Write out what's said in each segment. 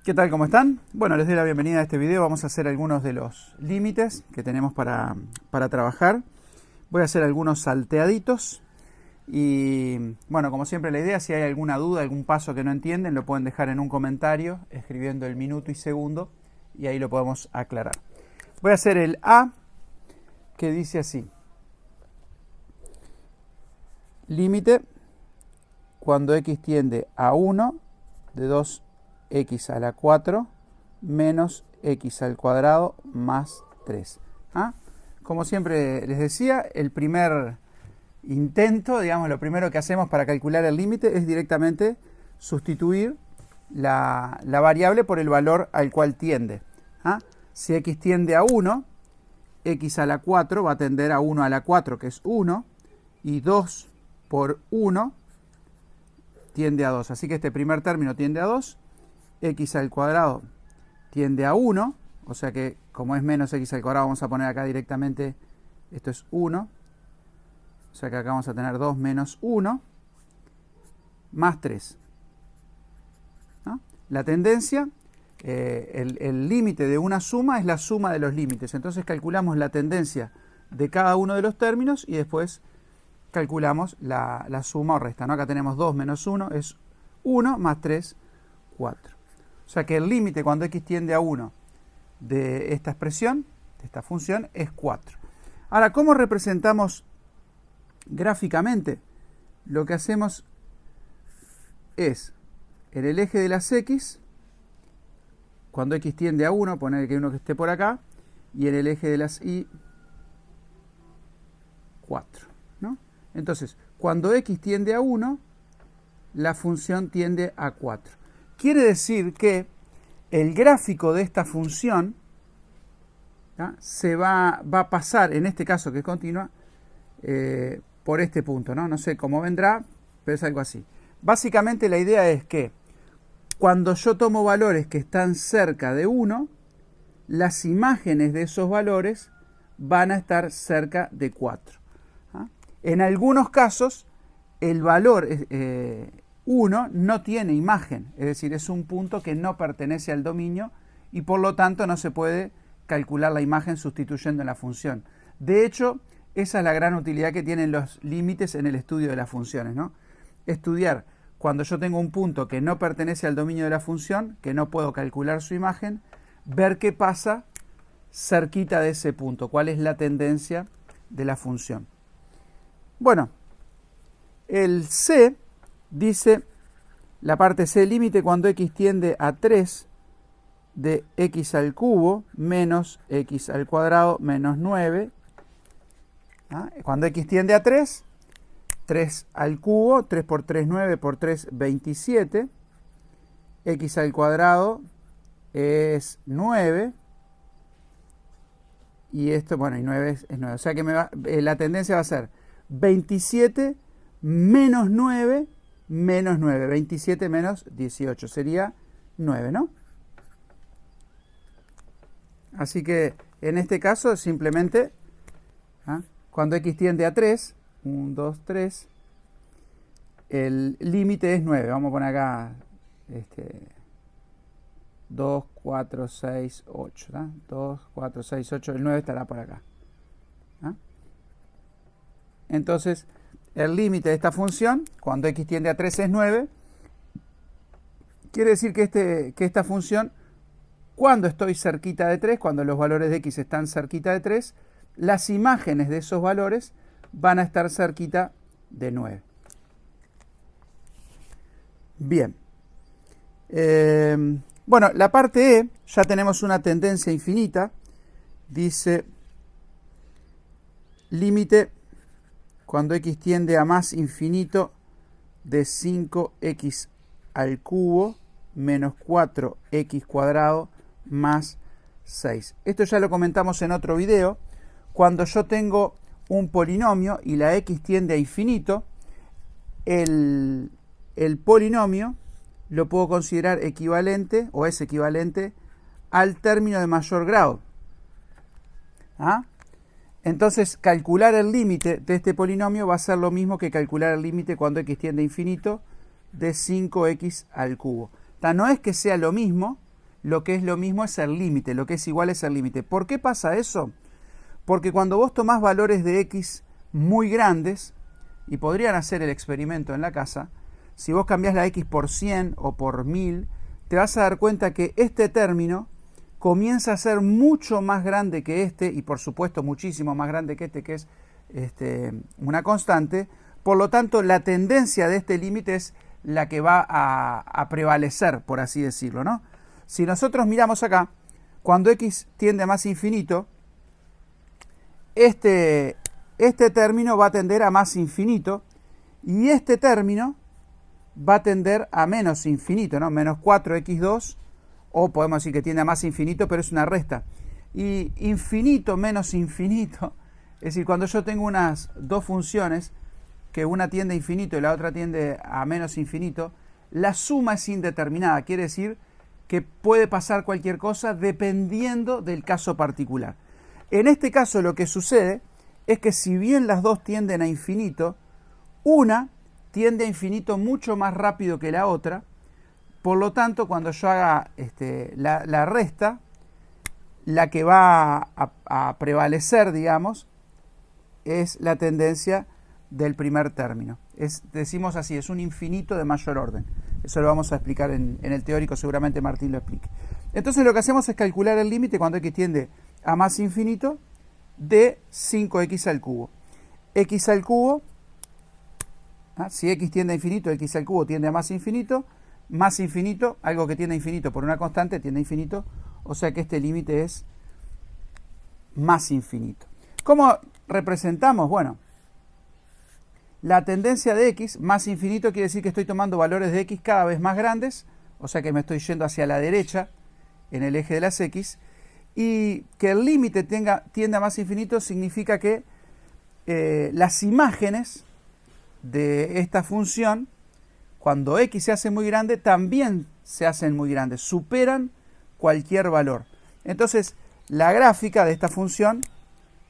¿Qué tal? ¿Cómo están? Bueno, les doy la bienvenida a este video. Vamos a hacer algunos de los límites que tenemos para trabajar. Voy a hacer algunos salteaditos. Y bueno, como siempre la idea, si hay alguna duda, algún paso que no entienden, lo pueden dejar en un comentario, escribiendo el minuto y segundo, y ahí lo podemos aclarar. Voy a hacer el A, que dice así. Límite cuando x tiende a 1 de 2x a la 4 menos x al cuadrado más 3. Como siempre les decía, el primer intento, digamos, lo primero que hacemos para calcular el límite es directamente sustituir la variable por el valor al cual tiende. Si x tiende a 1, x a la 4 va a tender a 1 a la 4, que es 1, y 2 por 1 tiende a 2. Así que este primer término tiende a 2. X al cuadrado tiende a 1, o sea que como es menos x al cuadrado vamos a poner acá directamente, esto es 1, o sea que acá vamos a tener 2 menos 1, más 3. La tendencia, el límite de una suma es la suma de los límites, entonces calculamos la tendencia de cada uno de los términos y después calculamos la suma o resta. Acá tenemos 2 menos 1 es 1, más 3, 4. O sea que el límite cuando x tiende a 1 de esta expresión, de esta función, es 4. Ahora, ¿cómo representamos gráficamente? Lo que hacemos es, en el eje de las x, cuando x tiende a 1, poner que hay uno que esté por acá, y en el eje de las y, 4. Entonces, cuando x tiende a 1, la función tiende a 4. Quiere decir que el gráfico de esta función se va a pasar, en este caso que es continua, por este punto. No sé cómo vendrá, pero es algo así. Básicamente la idea es que cuando yo tomo valores que están cerca de 1, las imágenes de esos valores van a estar cerca de 4. En algunos casos, el valor 1 no tiene imagen, es decir, es un punto que no pertenece al dominio y por lo tanto no se puede calcular la imagen sustituyendo en la función. De hecho, esa es la gran utilidad que tienen los límites en el estudio de las funciones, Estudiar cuando yo tengo un punto que no pertenece al dominio de la función, que no puedo calcular su imagen, ver qué pasa cerquita de ese punto, cuál es la tendencia de la función. Bueno, el C dice, la parte C, límite cuando x tiende a 3 de x al cubo menos x al cuadrado menos 9. Cuando x tiende a 3, 3 al cubo, 3 por 3, 9 por 3, 27. X al cuadrado es 9. Y esto, bueno, y 9 es 9. O sea que la tendencia va a ser 27 menos 9 menos 9. 27 menos 18 sería 9, ¿no? Así que en este caso simplemente, cuando x tiende a 3, 1, 2, 3, el límite es 9. Vamos a poner acá 2, 4, 6, 8. 2, 4, 6, 8. El 9 estará por acá. Entonces, el límite de esta función, cuando x tiende a 3 es 9. Quiere decir que esta función, cuando estoy cerquita de 3, cuando los valores de x están cerquita de 3, las imágenes de esos valores van a estar cerquita de 9. Bien. Bueno, la parte E, ya tenemos una tendencia infinita. Dice, límite cuando x tiende a más infinito de 5x al cubo menos 4x cuadrado más 6. Esto ya lo comentamos en otro video. Cuando yo tengo un polinomio y la x tiende a infinito, el polinomio lo puedo considerar equivalente, o es equivalente, al término de mayor grado. Entonces, calcular el límite de este polinomio va a ser lo mismo que calcular el límite cuando x tiende a infinito de 5x al cubo. No es que sea lo mismo, lo que es lo mismo es el límite, lo que es igual es el límite. ¿Por qué pasa eso? Porque cuando vos tomás valores de x muy grandes, y podrían hacer el experimento en la casa, si vos cambiás la x por 100 o por 1000, te vas a dar cuenta que este término comienza a ser mucho más grande que este, y por supuesto muchísimo más grande que este, que es una constante. Por lo tanto, la tendencia de este límite es la que va a prevalecer, por así decirlo, ¿no? Si nosotros miramos acá, cuando x tiende a más infinito, este término va a tender a más infinito, y este término va a tender a menos infinito, ¿no? Menos 4x2, o podemos decir que tiende a más infinito, pero es una resta. Y infinito menos infinito, es decir, cuando yo tengo unas dos funciones, que una tiende a infinito y la otra tiende a menos infinito, la suma es indeterminada, quiere decir que puede pasar cualquier cosa dependiendo del caso particular. En este caso lo que sucede es que si bien las dos tienden a infinito, una tiende a infinito mucho más rápido que la otra. Por lo tanto, cuando yo haga la resta, la que va a prevalecer, digamos, es la tendencia del primer término. Decimos así, es un infinito de mayor orden. Eso lo vamos a explicar en el teórico, seguramente Martín lo explique. Entonces lo que hacemos es calcular el límite cuando x tiende a más infinito de 5x al cubo. X al cubo, si x tiende a infinito, x al cubo tiende a más infinito, algo que tiende a infinito por una constante tiende a infinito, o sea que este límite es más infinito. ¿Cómo representamos? Bueno, la tendencia de x más infinito quiere decir que estoy tomando valores de x cada vez más grandes, o sea que me estoy yendo hacia la derecha en el eje de las x, y que el límite tienda a más infinito significa que las imágenes de esta función, cuando x se hace muy grande, también se hacen muy grandes, superan cualquier valor. Entonces, la gráfica de esta función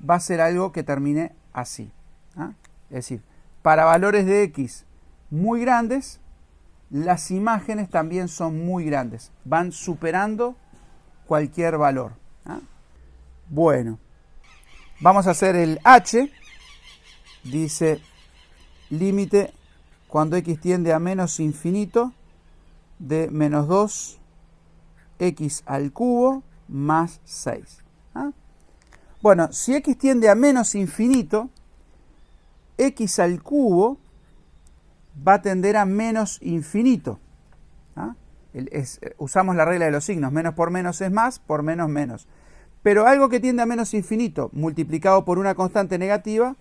va a ser algo que termine así. Es decir, para valores de x muy grandes, las imágenes también son muy grandes, van superando cualquier valor. Bueno, vamos a hacer el h, dice límite cuando x tiende a menos infinito de menos 2x al cubo más 6. Bueno, si x tiende a menos infinito, x al cubo va a tender a menos infinito. Usamos la regla de los signos, menos por menos es más, por menos menos. Pero algo que tiende a menos infinito multiplicado por una constante negativa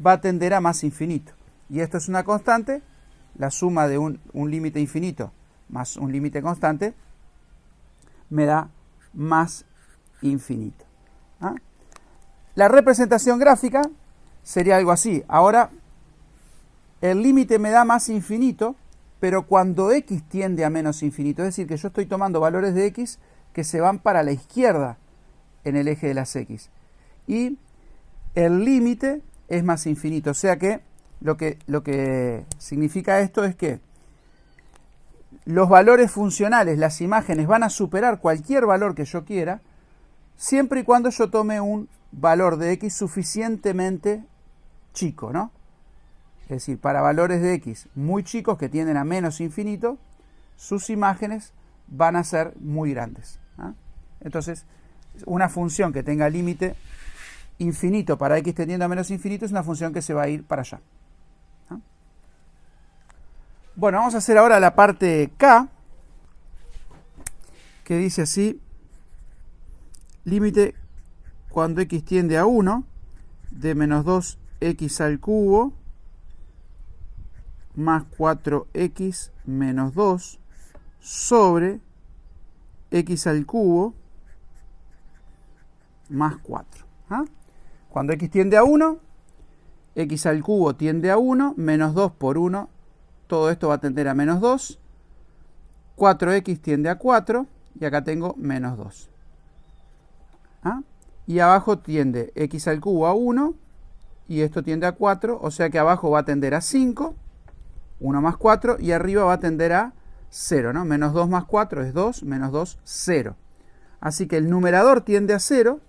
va a tender a más infinito. Y esto es una constante, la suma de un límite infinito más un límite constante me da más infinito. La representación gráfica sería algo así. Ahora, el límite me da más infinito, pero cuando x tiende a menos infinito, es decir, que yo estoy tomando valores de x que se van para la izquierda en el eje de las x. Y el límite es más infinito. O sea que lo que significa esto es que los valores funcionales, las imágenes, van a superar cualquier valor que yo quiera, siempre y cuando yo tome un valor de x suficientemente chico, ¿no? Es decir, para valores de x muy chicos que tienden a menos infinito, sus imágenes van a ser muy grandes. Entonces, una función que tenga límite infinito para x tendiendo a menos infinito es una función que se va a ir para allá. Bueno, vamos a hacer ahora la parte K, que dice así: límite cuando x tiende a 1 de menos 2x al cubo más 4x menos 2 sobre x al cubo más 4. Cuando x tiende a 1, x al cubo tiende a 1, menos 2 por 1, todo esto va a tender a menos 2, 4x tiende a 4, y acá tengo menos 2. Y abajo tiende x al cubo a 1, y esto tiende a 4, o sea que abajo va a tender a 5, 1 más 4, y arriba va a tender a 0, ¿no? Menos 2 más 4 es 2, menos 2, 0. Así que el numerador tiende a 0,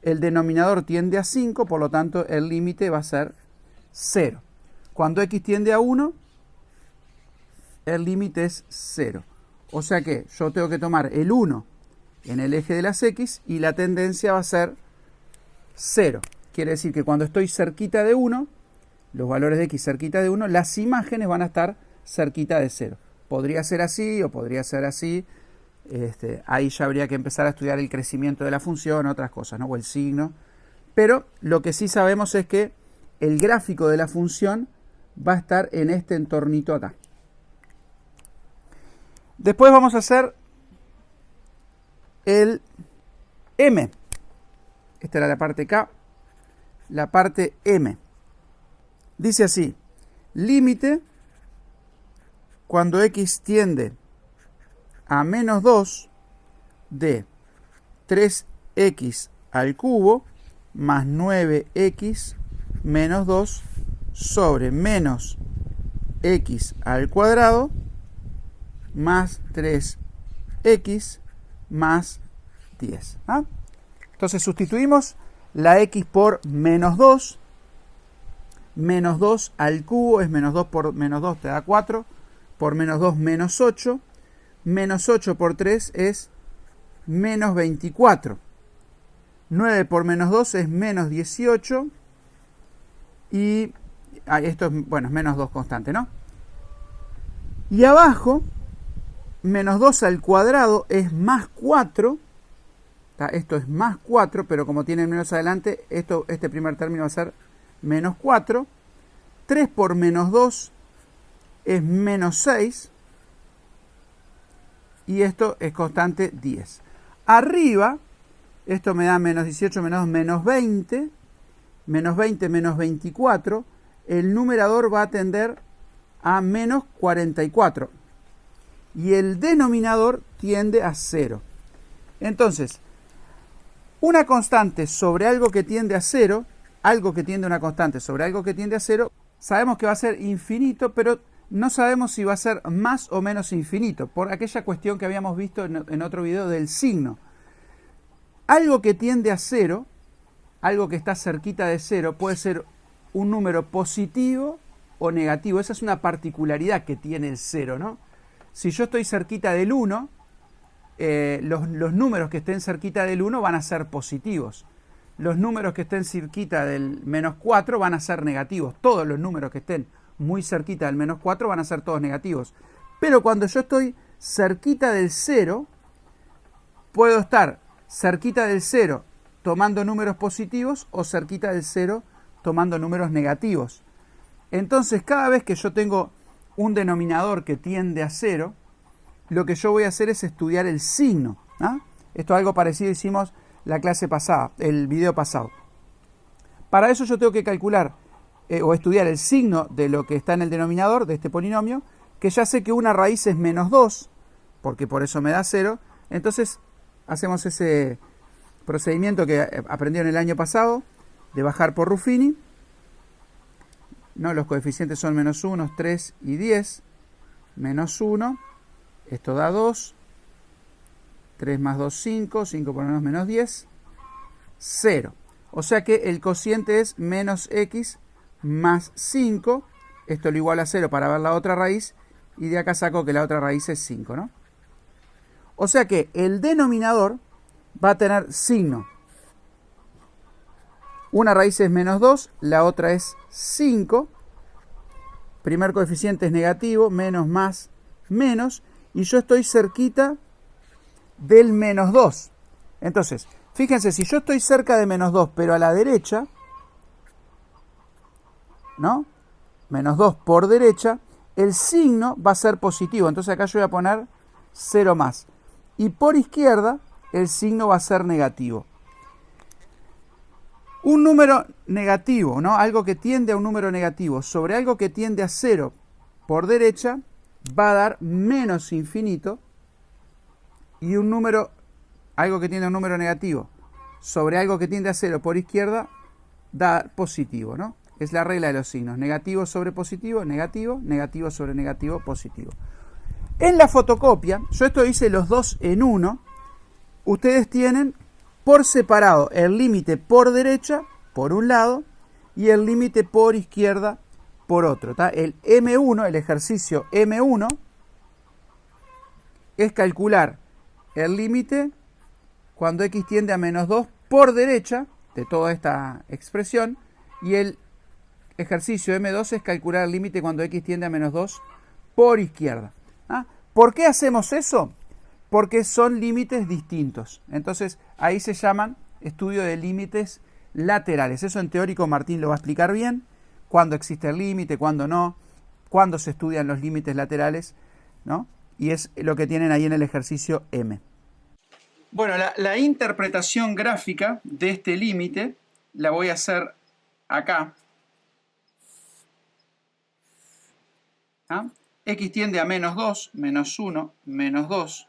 el denominador tiende a 5, por lo tanto el límite va a ser 0. Cuando x tiende a 1, el límite es 0. O sea que yo tengo que tomar el 1 en el eje de las x y la tendencia va a ser 0. Quiere decir que cuando estoy cerquita de 1, los valores de x cerquita de 1, las imágenes van a estar cerquita de 0. Podría ser así o podría ser así. Ahí ya habría que empezar a estudiar el crecimiento de la función, otras cosas, ¿no? O el signo. Pero lo que sí sabemos es que el gráfico de la función va a estar en este entornito acá. Después vamos a hacer el m. Esta era la parte K. La parte m. Dice así, límite cuando x tiende a menos 2 de 3x al cubo más 9x menos 2 sobre menos x al cuadrado más 3x más 10. ¿Ah? Entonces sustituimos la x por menos 2. Menos 2 al cubo es menos 2 por menos 2 te da 4. Por menos 2 menos 8. Menos 8 por 3 es menos 24. 9 por menos 2 es menos 18. Y esto es, bueno, es menos 2 constante, ¿no? Y abajo, menos 2 al cuadrado es más 4. Esto es más 4, pero como tiene menos adelante, este primer término va a ser menos 4. 3 por menos 2 es menos 6. Y esto es constante 10. Arriba, esto me da menos 18 menos 2, menos 20. Menos 20 menos 24. El numerador va a tender a menos 44. Y el denominador tiende a 0. Entonces, una constante sobre algo que tiende a 0, algo que tiende a una constante sobre algo que tiende a 0, sabemos que va a ser infinito, pero no sabemos si va a ser más o menos infinito, por aquella cuestión que habíamos visto en otro video del signo. Algo que tiende a 0, algo que está cerquita de 0, puede ser un número positivo o negativo. Esa es una particularidad que tiene el 0, ¿no? Si yo estoy cerquita del 1, los números que estén cerquita del 1 van a ser positivos. Los números que estén cerquita del menos 4 van a ser negativos. Todos los números que estén muy cerquita del menos 4 van a ser todos negativos. Pero cuando yo estoy cerquita del 0, puedo estar cerquita del 0 tomando números positivos o cerquita del 0 tomando números negativos. Entonces, cada vez que yo tengo un denominador que tiende a 0, lo que yo voy a hacer es estudiar el signo. ¿Ah? Esto es algo parecido hicimos la clase pasada, el video pasado. Para eso yo tengo que calcular o estudiar el signo de lo que está en el denominador de este polinomio, que ya sé que una raíz es menos 2, porque por eso me da 0. Entonces hacemos ese procedimiento que aprendieron el año pasado, de bajar por Ruffini. ¿No? Los coeficientes son menos 1, 3 y 10. Menos 1, esto da 2. 3 más 2, 5. 5 por menos 10. 0. O sea que el cociente es menos x más 5. Esto lo iguala a 0 para ver la otra raíz. Y de acá saco que la otra raíz es 5, ¿no? O sea que el denominador va a tener signo. Una raíz es menos 2, la otra es 5. Primer coeficiente es negativo, menos más menos. Y yo estoy cerquita del menos 2. Entonces, fíjense, si yo estoy cerca de menos 2, pero a la derecha, ¿no? Menos 2 por derecha, el signo va a ser positivo. Entonces acá yo voy a poner 0 más. Y por izquierda, el signo va a ser negativo. Un número negativo, ¿no? Algo que tiende a un número negativo sobre algo que tiende a 0 por derecha, va a dar menos infinito. Y un número, algo que tiende a un número negativo sobre algo que tiende a 0 por izquierda, da positivo, ¿no? Es la regla de los signos. Negativo sobre positivo, negativo. Negativo sobre negativo, positivo. En la fotocopia, yo esto hice los dos en uno, ustedes tienen por separado el límite por derecha, por un lado, y el límite por izquierda, por otro. ¿Tá? El M1, el ejercicio M1, es calcular el límite cuando x tiende a menos 2 por derecha de toda esta expresión, y el ejercicio M2 es calcular el límite cuando x tiende a menos 2 por izquierda. ¿Ah? ¿Por qué hacemos eso? Porque son límites distintos. Entonces, ahí se llaman estudio de límites laterales. Eso en teórico Martín lo va a explicar bien. Cuándo existe el límite, cuándo no, cuándo se estudian los límites laterales, ¿no? Y es lo que tienen ahí en el ejercicio M. Bueno, la interpretación gráfica de este límite la voy a hacer acá. ¿Ah? X tiende a menos 2, menos 1, menos 2.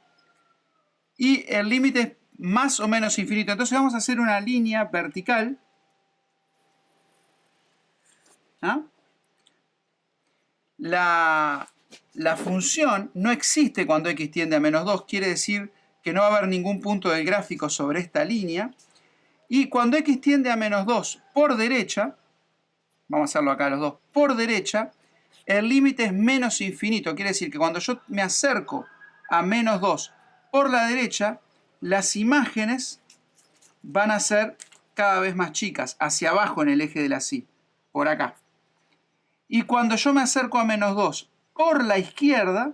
Y el límite es más o menos infinito. Entonces vamos a hacer una línea vertical. ¿Ah? La función no existe cuando x tiende a menos 2. Quiere decir que no va a haber ningún punto del gráfico sobre esta línea. Y cuando x tiende a menos 2 por derecha, vamos a hacerlo acá los dos, por derecha, el límite es menos infinito. Quiere decir que cuando yo me acerco a menos 2 por la derecha, las imágenes van a ser cada vez más chicas, hacia abajo en el eje de la Y, por acá. Y cuando yo me acerco a menos 2 por la izquierda,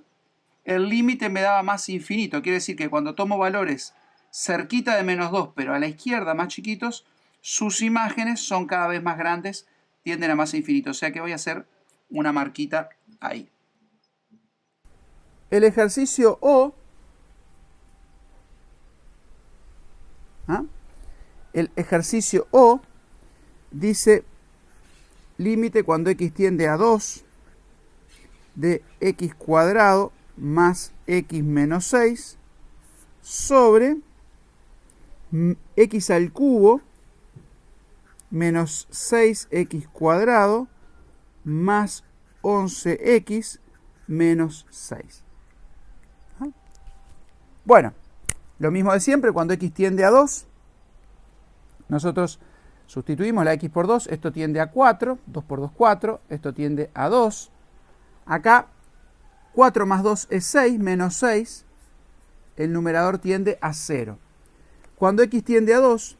el límite me daba más infinito. Quiere decir que cuando tomo valores cerquita de menos 2, pero a la izquierda más chiquitos, sus imágenes son cada vez más grandes, tienden a más infinito. O sea que voy a hacer una marquita ahí. El ejercicio O, el ejercicio O dice límite cuando x tiende a 2 de x cuadrado más x menos 6 sobre x al cubo menos 6x cuadrado más 11x menos 6. Bueno, lo mismo de siempre, cuando x tiende a 2, nosotros sustituimos la x por 2, esto tiende a 4, 2 por 2, 4, esto tiende a 2. Acá 4 más 2 es 6, menos 6, el numerador tiende a 0. Cuando x tiende a 2,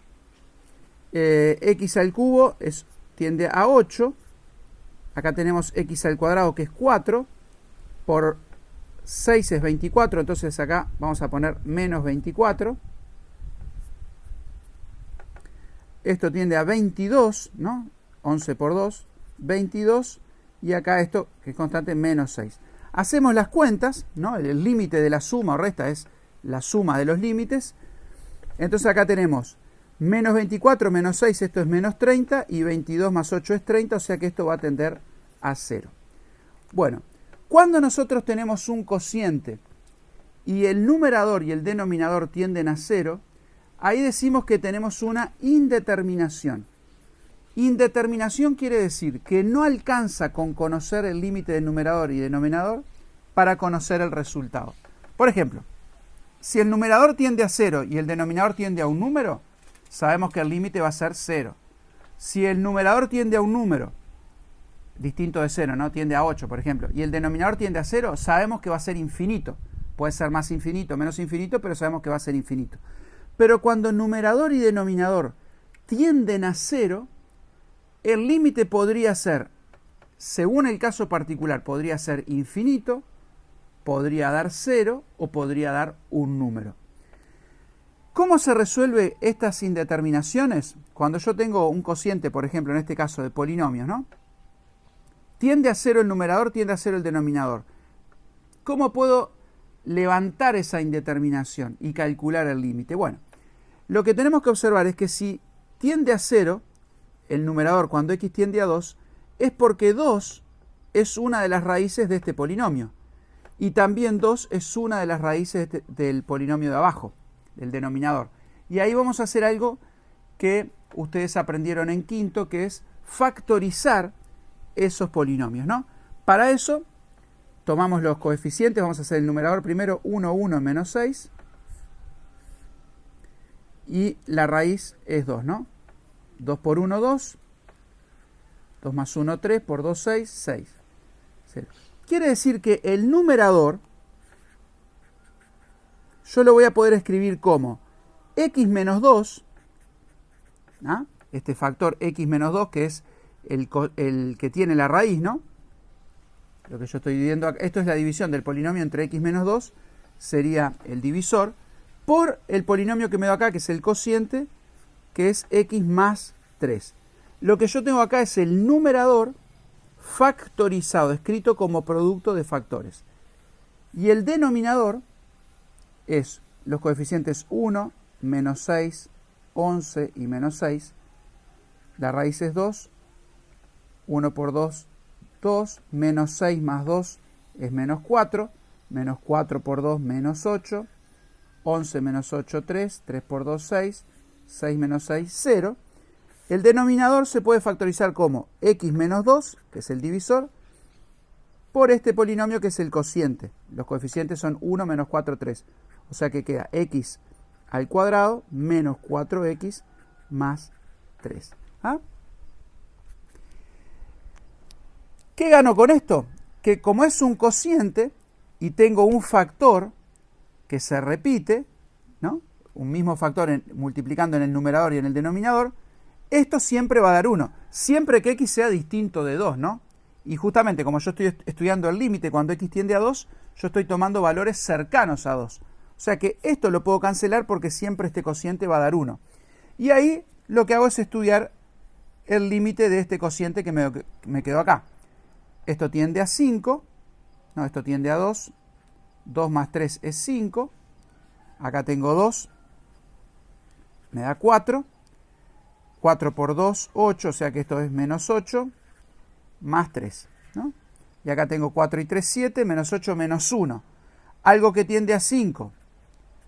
x al cubo tiende a 8. Acá tenemos x al cuadrado, que es 4, por 6 es 24, entonces acá vamos a poner menos 24. Esto tiende a 22, ¿no? 11 por 2, 22. Y acá esto, que es constante, menos 6. Hacemos las cuentas, ¿no? El límite de la suma o resta es la suma de los límites. Entonces acá tenemos menos 24 menos 6, esto es menos 30, y 22 más 8 es 30, o sea que esto va a tender a 0. Bueno, cuando nosotros tenemos un cociente y el numerador y el denominador tienden a 0, ahí decimos que tenemos una indeterminación. Indeterminación quiere decir que no alcanza con conocer el límite del numerador y denominador para conocer el resultado. Por ejemplo, si el numerador tiende a 0 y el denominador tiende a un número, sabemos que el límite va a ser 0. Si el numerador tiende a un número distinto de 0, ¿no? Tiende a 8, por ejemplo, y el denominador tiende a 0, sabemos que va a ser infinito. Puede ser más infinito, menos infinito, pero sabemos que va a ser infinito. Pero cuando numerador y denominador tienden a 0, el límite podría ser, según el caso particular, podría ser infinito, podría dar 0 o podría dar un número. ¿Cómo se resuelve estas indeterminaciones? Cuando yo tengo un cociente, por ejemplo, en este caso de polinomios, ¿no? Tiende a 0 el numerador, tiende a 0 el denominador. ¿Cómo puedo levantar esa indeterminación y calcular el límite? Bueno, lo que tenemos que observar es que si tiende a 0 el numerador cuando x tiende a 2, es porque 2 es una de las raíces de este polinomio. Y también 2 es una de las raíces del polinomio de abajo, del denominador. Y ahí vamos a hacer algo que ustedes aprendieron en quinto, que es factorizar esos polinomios, ¿no? Para eso tomamos los coeficientes, vamos a hacer el numerador primero, 1, 1 menos 6. Y la raíz es 2, ¿no? 2 por 1, 2. 2 más 1, 3. Por 2, 6. 6. 0. Quiere decir que el numerador yo lo voy a poder escribir como x menos 2, ¿ah? Este factor x menos 2, que es el que tiene la raíz, ¿no? Lo que yo estoy dividiendo acá, esto es la división del polinomio entre x menos 2, sería el divisor, por el polinomio que me da acá, que es el cociente, que es x más 3. Lo que yo tengo acá es el numerador factorizado, escrito como producto de factores. Y el denominador es los coeficientes 1, menos 6, 11 y menos 6. La raíz es 2. 1 por 2, 2. Menos 6 más 2 es menos 4. Menos 4 por 2, menos 8. 11 menos 8, 3. 3 por 2, 6. 6 menos 6, 0. El denominador se puede factorizar como x menos 2, que es el divisor, por este polinomio que es el cociente. Los coeficientes son 1 menos 4, 3. O sea que queda x al cuadrado menos 4x más 3. ¿Ah? ¿Qué gano con esto? Que como es un cociente y tengo un factor que se repite, ¿no? Un mismo factor multiplicando en el numerador y en el denominador, esto siempre va a dar 1, siempre que x sea distinto de 2, ¿no? Y justamente como yo estoy estudiando el límite cuando x tiende a 2, yo estoy tomando valores cercanos a 2. O sea que esto lo puedo cancelar porque siempre este cociente va a dar 1. Y ahí lo que hago es estudiar el límite de este cociente que me quedó acá. Esto tiende a 5, no, esto tiende a 2. 2 más 3 es 5. Acá tengo 2, me da 4. 4 por 2, 8, o sea que esto es menos 8, más 3, ¿no? Y acá tengo 4 y 3, 7, menos 8, menos 1. Algo que tiende a 5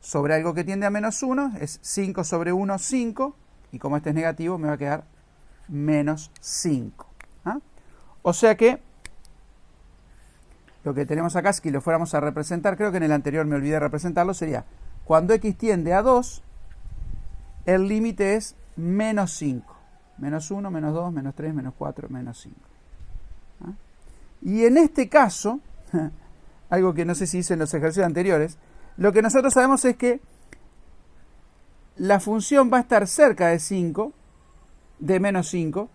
sobre algo que tiende a menos 1 es 5 sobre 1, 5. Y como este es negativo, me va a quedar menos 5. ¿Ah? O sea que lo que tenemos acá, si lo fuéramos a representar, creo que en el anterior me olvidé de representarlo, sería cuando x tiende a 2, el límite es menos 5. Menos 1, menos 2, menos 3, menos 4, menos 5. ¿Ah? Y en este caso, algo que no sé si hice en los ejercicios anteriores, lo que nosotros sabemos es que la función va a estar cerca de 5, de menos 5,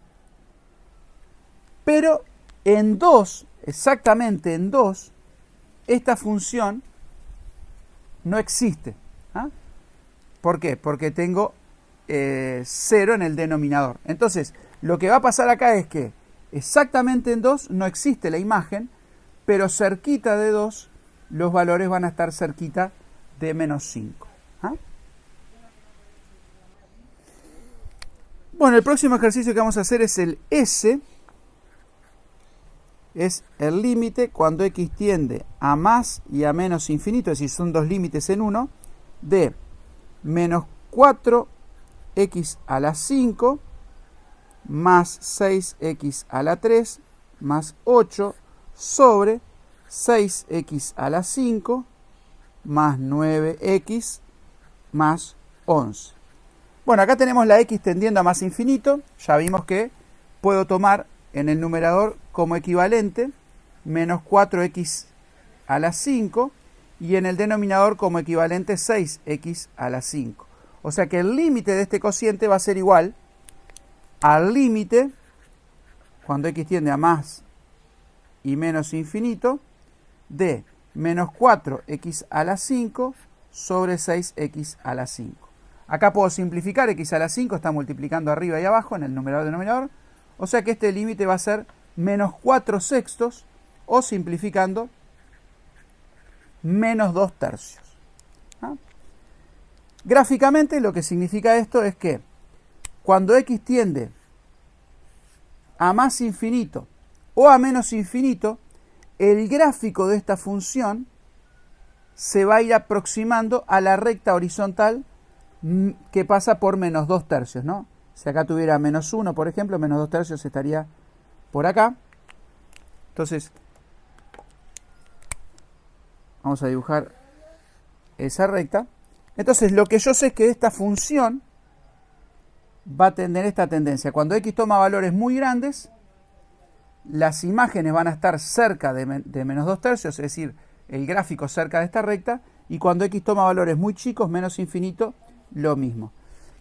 pero en 2, exactamente en 2, esta función no existe. ¿Ah? ¿Por qué? Porque tengo 0 en el denominador. Entonces, lo que va a pasar acá es que exactamente en 2 no existe la imagen, pero cerquita de 2 los valores van a estar cerquita de menos 5. ¿Ah? Bueno, el próximo ejercicio que vamos a hacer es el S. Es el límite cuando x tiende a más y a menos infinito, es decir, son dos límites en uno, de menos 4x a la 5 más 6x a la 3 más 8 sobre 6x a la 5 más 9x más 11. Bueno, acá tenemos la x tendiendo a más infinito. Ya vimos que puedo tomar en el numerador como equivalente menos 4x a la 5 y en el denominador como equivalente 6x a la 5. O sea que el límite de este cociente va a ser igual al límite, cuando x tiende a más y menos infinito, de menos 4x a la 5 sobre 6x a la 5. Acá puedo simplificar, x a la 5 está multiplicando arriba y abajo en el numerador y denominador. O sea que este límite va a ser menos 4 sextos o simplificando menos 2 tercios. ¿Ah? Gráficamente lo que significa esto es que cuando x tiende a más infinito o a menos infinito, el gráfico de esta función se va a ir aproximando a la recta horizontal que pasa por menos 2 tercios, ¿no? Si acá tuviera menos 1, por ejemplo, menos 2 tercios estaría por acá. Entonces, Vamos a dibujar esa recta. Entonces lo que yo sé es que esta función va a tener esta tendencia. Cuando x toma valores muy grandes, las imágenes van a estar cerca de menos 2 tercios, es decir, el gráfico cerca de esta recta, y cuando x toma valores muy chicos, menos infinito, lo mismo.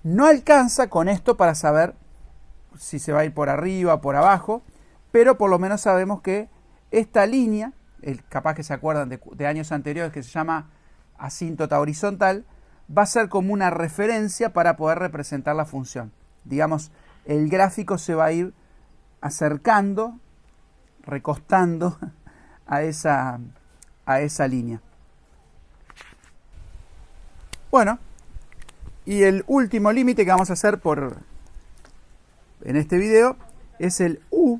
No alcanza con esto para saber si se va a ir por arriba o por abajo, pero por lo menos sabemos que esta línea, capaz que se acuerdan de años anteriores, que se llama asíntota horizontal, va a ser como una referencia para poder representar la función. Digamos, el gráfico se va a ir acercando, recostando a esa línea. Bueno, y el último límite que vamos a hacer en este video es el u,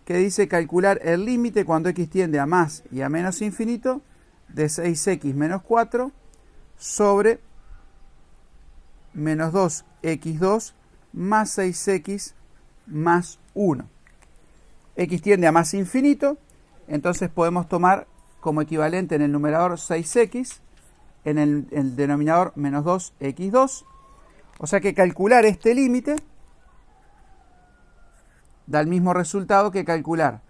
que dice calcular el límite cuando x tiende a más y a menos infinito de 6x menos 4 sobre menos 2x2 más 6x más 1. X tiende a más infinito, entonces podemos tomar como equivalente en el numerador 6x, en el denominador menos 2x2. O sea que calcular este límite da el mismo resultado que calcular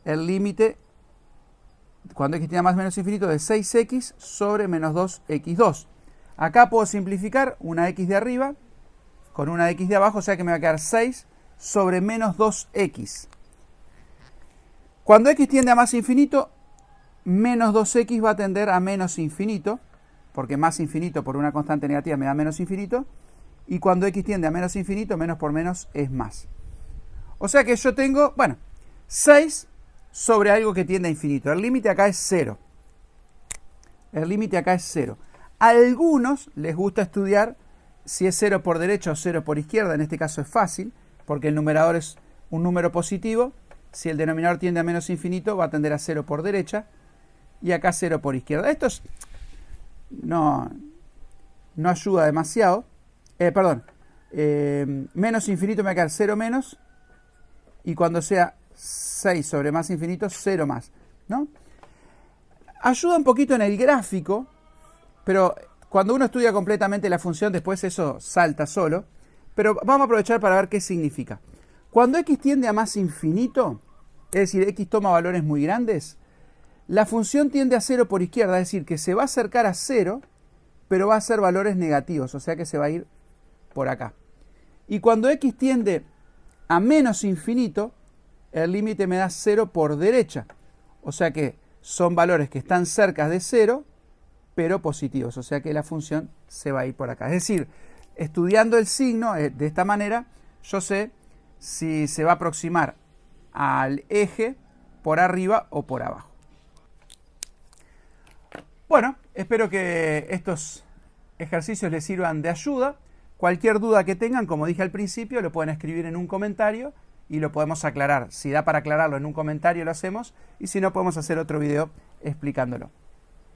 el límite cuando x tiende a más o menos infinito de 6x sobre menos 2x2. Acá puedo simplificar una x de arriba con una x de abajo, o sea que me va a quedar 6 sobre menos 2x. Cuando x tiende a más infinito, menos 2x va a tender a menos infinito, porque más infinito por una constante negativa me da menos infinito, y cuando x tiende a menos infinito, menos por menos es más. O sea que yo tengo, 6 sobre algo que tiende a infinito. El límite acá es 0. El límite acá es 0. A algunos les gusta estudiar si es 0 por derecha o 0 por izquierda. En este caso es fácil, porque el numerador es un número positivo. Si el denominador tiende a menos infinito, va a tender a 0 por derecha. Y acá 0 por izquierda. Esto no ayuda demasiado. Menos infinito me va a quedar 0 menos. Y cuando sea 6 sobre más infinito, 0 más, ¿no? Ayuda un poquito en el gráfico, pero cuando uno estudia completamente la función, después eso salta solo. Pero vamos a aprovechar para ver qué significa. Cuando x tiende a más infinito, es decir, x toma valores muy grandes, la función tiende a 0 por izquierda, es decir, que se va a acercar a 0, pero va a ser valores negativos, o sea que se va a ir por acá. Y cuando x tiende a menos infinito, el límite me da 0 por derecha. O sea que son valores que están cerca de 0, pero positivos. O sea que la función se va a ir por acá. Es decir, estudiando el signo de esta manera, yo sé si se va a aproximar al eje por arriba o por abajo. Bueno, espero que estos ejercicios les sirvan de ayuda. Cualquier duda que tengan, como dije al principio, lo pueden escribir en un comentario y lo podemos aclarar. Si da para aclararlo en un comentario, lo hacemos, y si no, podemos hacer otro video explicándolo.